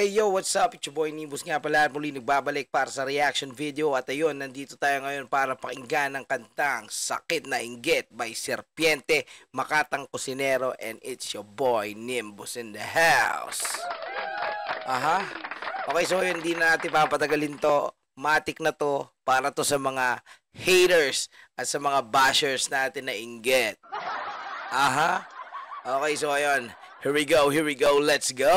Hey yo, what's up? It's your boy Nimbus nga pala muli nagbabalik para sa reaction video. At ayun, nandito tayo ngayon para pakinggan ng kantang Sakit na Inggit by Serpiente, Makatang Kusinero, and it's your boy Nimbus in the house. Aha. Okay, so yun, hindi na natin papatagalin to. Matik na to para to sa mga haters at sa mga bashers natin na inggit. Aha. Okay, so ayun. Here we go, let's go.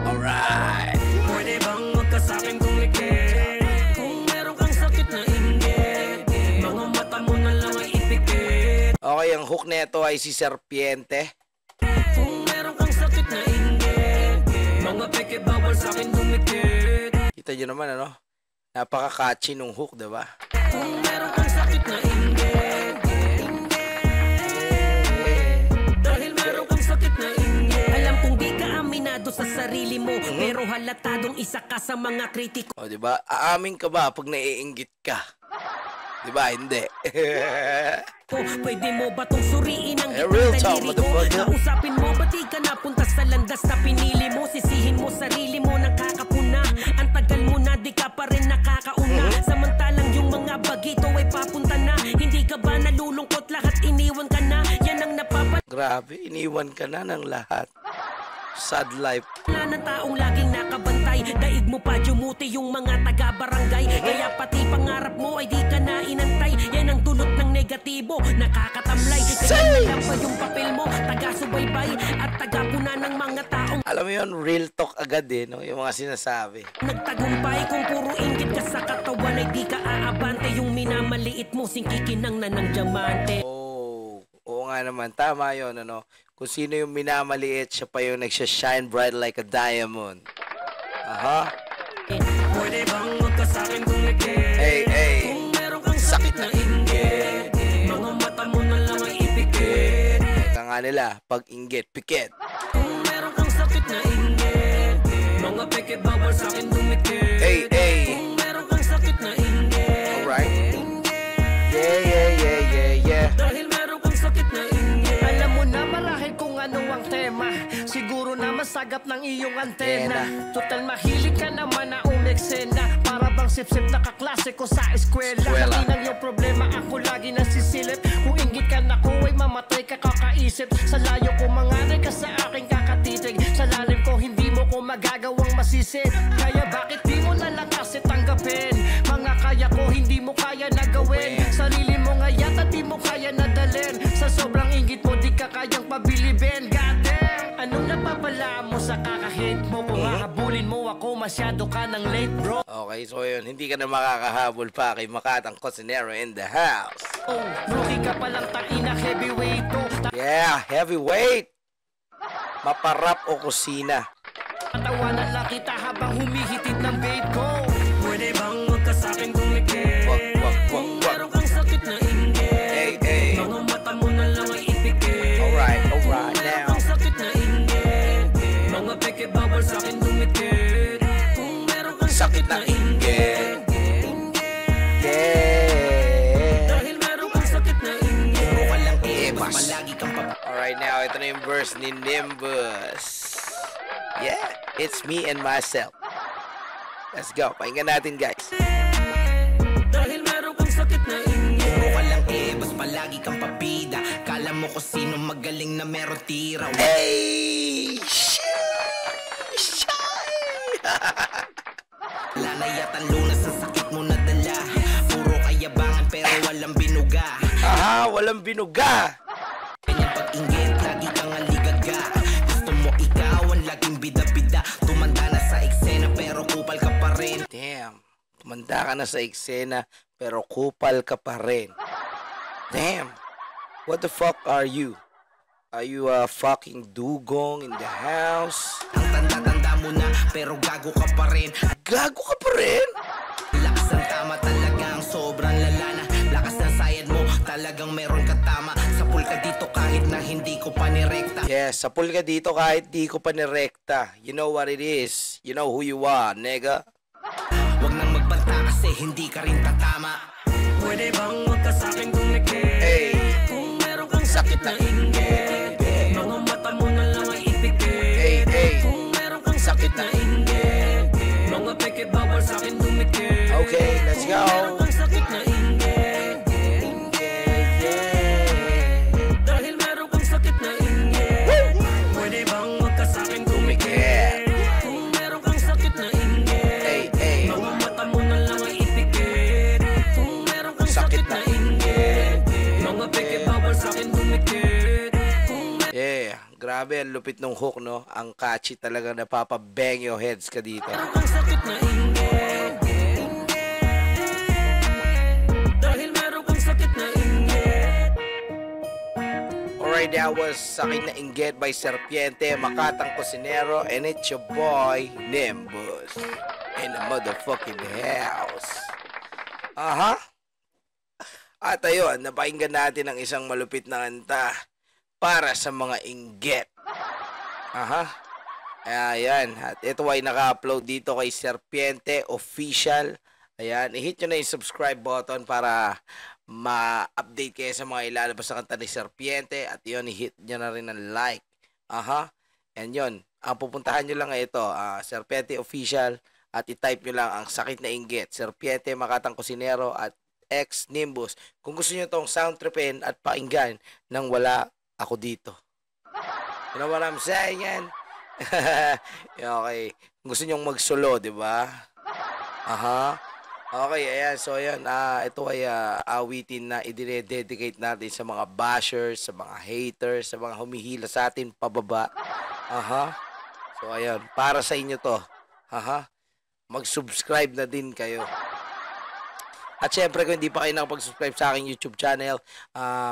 Alright. Pwede bang magkasa'kin kumikit? Kung meron kang sakit na inggit, mga mata mo na lang ay ipikit. Okay, ang hook nito ay si Serpiente. Kung meron kang sakit na inggit, mga peke bawal sa'kin dumikit. Kita nyo naman, ano? Napaka-catchy nung hook, diba? Kung meron kang sakit na inggit, dahil meron kang sakit na inggit. Alam kong di ka aminado sa sarili mo, pero halatadong isa ka sa mga kritiko. O, diba? Aamin ka ba pag naiinggit ka? Diba? Hindi. Pwede mo ba tong suriin ang real talk, daliri ko? Kausapin mo ba di ka napunta sa landas na pinili mo? Sisihin mo sarili mo, nakakapuna. Ang tagal mo na, di ka pa rin nakakauna. Samantalang yung mga bagito ay papunta na. Hindi ka ba nalulungkot, lahat iniwan ka na? Yan ang Grabe, iniwan ka na ng lahat. Sad life. Wala ng taong laging nakabantay. Daig mo pa dumuti yung mga taga-barangay. Kaya pati pangarap mo ay di ka na inantay. Yan ang dulot ng negatibo, nakakatamlay. Kaya pa yung papel mo, taga-subaybay at taga-puna ng mga taong Alam mo yun, real talk agad eh, no? Yung mga sinasabi. nagtagumpay. Kung puro inggit ka sa katawan ay di ka aabante. Yung minamaliit mo, singkikinang na ng diamante. Oo nga naman, tama yun, ano? Kung sino yung minamaliit, siya pa yung nagsha-shine bright like a diamond. Aha. Pwede bang magkasa'kin kumikit? Hey. Kung meron kang sakit na inggit, mga mata mo na lang ay ipikit. Ika nga nila, pag inggit, pikit. Kung meron kang sakit na inggit, mga peke bawal sa'kin dumikit. Hey. Kung meron kang sakit na inggit, Alright. Yeah. dahil meron kang sakit na inggit. Alam mo na marahil kung ano ang tema. Siguro na masagap ng iyong antena. Total mahilig ka naman na umeksena. Para bang sip-sip na kaklase ko sa eskwela. Laki ng iyong problema, ako lagi nasisilip. Kung inggit ka na ko ay mamatay ka kakaisip. Sa layo ko manganay ka sa aking kakatitig. Sa lalim ko hindi mo ko magagawang masisid. Kaya bakit di mo na lang kasi tanggapin? Mga kaya ko hindi mo kaya na gawin. Sarili mo nga yata di mo kaya nadalin. Sa sobrang inggit mo di ka kayang pabilibin. Goddamn! Anong napapala mo sa kakahate mo? Kung hahabulin mo ako masyado ka ng late bro. Okay, so yun, hindi ka na makakahabol pa kay Makatang Kusinero in the house. Oh, rookie ka palang taina heavyweight to. Yeah, heavyweight. Maparap o kusina. Tawanan lang kita habang humihitid ng babe ko. Pwede bang magkasa'kin kumikit? Wag. Kung meron kang sakit na inggit, Hey. mga mata mo na lang ay ipikit. Alright Kung now. meron kang sakit na inggit, mga peke bawal sa'kin dumikit. Kung meron kang Sakit na inggit. Yeah. dahil meron kang sakit na inggit, Puro ka lang ibas. palagi kang Alright now, ito na yung verse ni Nimbus. Yeah, it's me and myself. Let's go, pakinggan natin guys. dahil meron kang sakit na inggit. Puro ka lang bas palagi kang papida. Kala mo ko sino magaling na meron tira. Hey! Wala na yatang lunas sa sakit mo na dala. Puro kayabangan pero walang binuga. Aha, walang binuga. Ganyan pag-inggit, lagi kang aligaga. Gusto mo ikaw ang laging bida-bida. Tumanda na sa eksena pero kupal ka pa rin. Damn, tumanda ka na sa eksena pero kupal ka pa rin. Damn, what the fuck are you? Are you a fucking dugong in the house? Ang tanda-tanda mo na pero gago ka pa rin. Gago ka pa rin? Lakas ng tama talagang sobrang lalana. Lakas ng sayad mo talagang meron ka tama. Sa pool ka dito kahit na hindi ko pa nirekta. Yes, sa pool ka dito kahit di ko pa nirekta. You know what it is. You know who you are, nigga. Huwag nang magbanta kasi hindi ka rin tatama. Pwede bang wag ka sa'kin dumikit? Hey. Kung meron kang sakit na inggit, mga mata mo na lang ay ipikit. Hey, hey. Kung meron kang sakit na inggit, mga peke bawal sa'kin dumikit. Okay, let's go. Kung meron kang sakit na inggit, dahil meron kang sakit na inggit, pwede bang wag ka sa'kin dumikit? Kung meron kang sakit na inggit, Hey, hey. mga mata mo na lang ay ipikit. Kung meron kang sakit na inggit, mga peke bawal sa'kin dumikit. Yeah, grabe ang lupit ng hook, no? Ang catchy talaga, napapabang your heads ka dito. Meron kang sakit na inggit, dahil meron kang sakit na inggit. Alright, that was Sakit na Inggit by Serpiente, Makatang Kusinero, and it's your boy, Nimbus, in the motherfucking house. Aha. At ayun, napakinggan natin ang isang malupit na kanta para sa mga inggit. Aha. Ayan. At ito ay naka-upload dito kay Serpiente Official. Ayan. I-hit nyo na yung subscribe button para ma-update kayo sa mga ilalabas na kanta ni Serpiente. At yun, i-hit nyo na rin ang like. Aha. And yun. Ang pupuntahan nyo lang ito, Serpiente Official. At i-type nyo lang ang Sakit na Inggit. Serpiente, Makatang Kusinero at X Nimbus. Kung gusto nyo tong sound tripin at pakinggan nang wala ako dito. You know what I'm saying? Okay. Kung gusto nyong mag-solo, di ba? Aha. Okay, ayan. So, ayan. Ito ay awitin na i-dedicate natin sa mga bashers, sa mga haters, sa mga humihila sa atin pababa. Aha. So, ayan. Para sa inyo to. Aha. Mag-subscribe na din kayo. At syempre, kung hindi pa kayo nakapag-subscribe sa aking YouTube channel,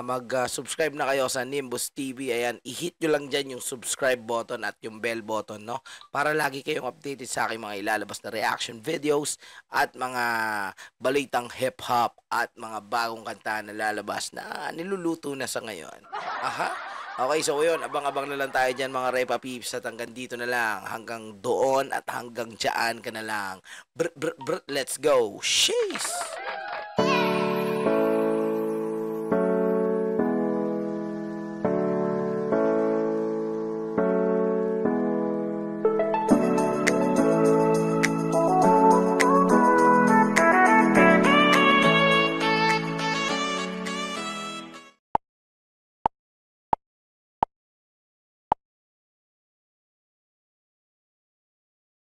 mag-subscribe na kayo sa Nimbus TV. Ayan, i-hit nyo lang dyan yung subscribe button at yung bell button, no? Para lagi kayong updated sa aking mga ilalabas na reaction videos at mga balitang hip-hop at mga bagong kanta na lalabas na niluluto na sa ngayon. Aha. Okay, so yun, abang-abang na lang tayo dyan mga Repa Peeps at hanggang dito na lang, hanggang doon at hanggang dyan ka na lang. Let's go. Sheesh!